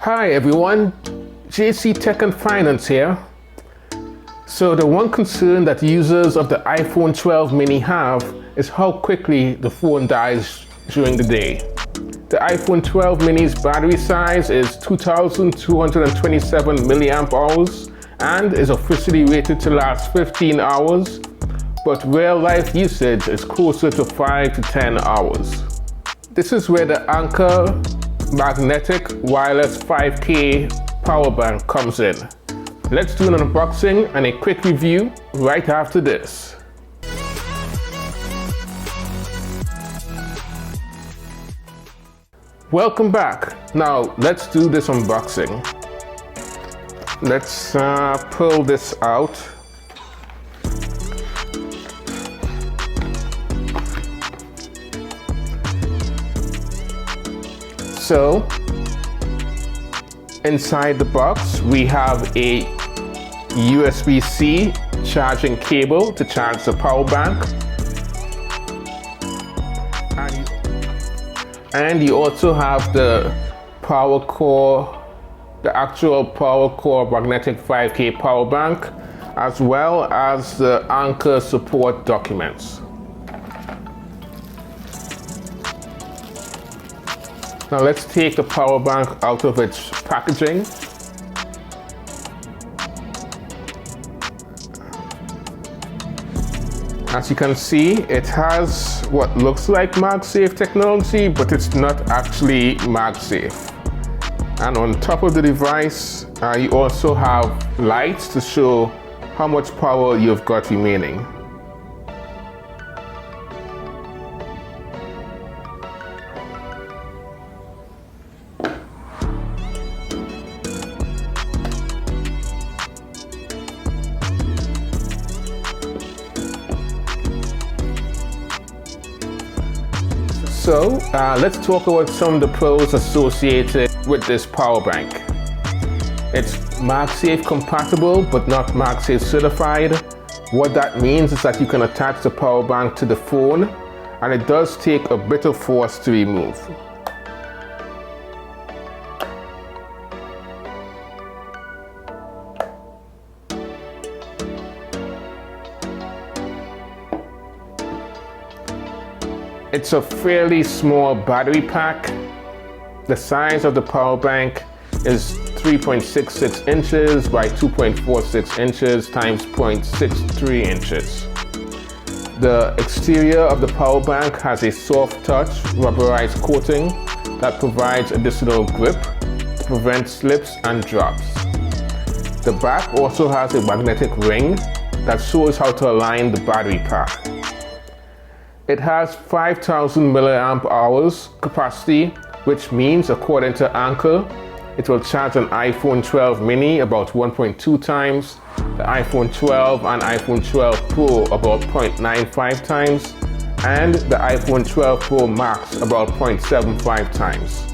Hi everyone, JC Tech and Finance here. So the one concern that users of the iPhone 12 mini have is how quickly the phone dies during the day. The iPhone 12 mini's battery size is 2,227 milliamp hours and is officially rated to last 15 hours, but real life usage is closer to 5 to 10 hours. This is where the Anker Magnetic wireless 5K power bank comes in. Let's do an unboxing and a quick review right after this. Welcome back. Now let's do this unboxing. Let's pull this out. So, inside the box, we have a USB-C charging cable to charge the power bank. And you also have the actual PowerCore Magnetic 5K power bank, as well as the Anker support documents. Now let's take the power bank out of its packaging. As you can see, it has what looks like Magsafe technology, but it's not actually Magsafe. And on top of the device, you also have lights to show how much power you've got remaining. So let's talk about some of the pros associated with this power bank. It's Magsafe compatible but not Magsafe certified. What that means is that you can attach the power bank to the phone and it does take a bit of force to remove. It's a fairly small battery pack. The size of the power bank is 3.66 inches by 2.46 inches times 0.63 inches. The exterior of the power bank has a soft touch rubberized coating that provides additional grip to prevent slips and drops. The back also has a magnetic ring that shows how to align the battery pack. It has 5,000 milliamp hours capacity, which means, according to Anker, it will charge an iPhone 12 mini about 1.2 times, the iPhone 12 and iPhone 12 Pro about 0.95 times, and the iPhone 12 Pro Max about 0.75 times.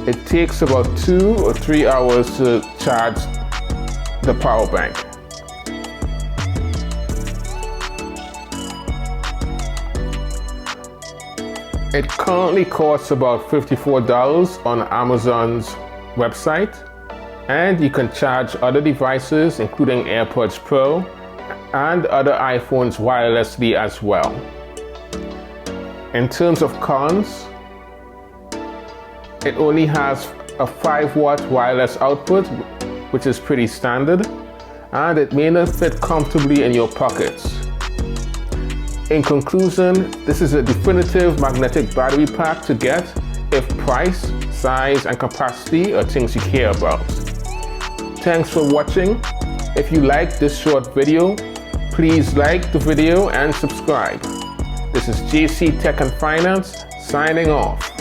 It takes about 2 or 3 hours to charge the power bank. It currently costs about $54 on Amazon's website, and you can charge other devices including AirPods Pro and other iPhones wirelessly as well. In terms of cons, it only has a 5-watt wireless output, which is pretty standard, and it may not fit comfortably in your pockets. In conclusion, this is a definitive magnetic battery pack to get if price, size, and capacity are things you care about. Thanks for watching. If you liked this short video, please like the video and subscribe. This is JC Tech and Finance signing off.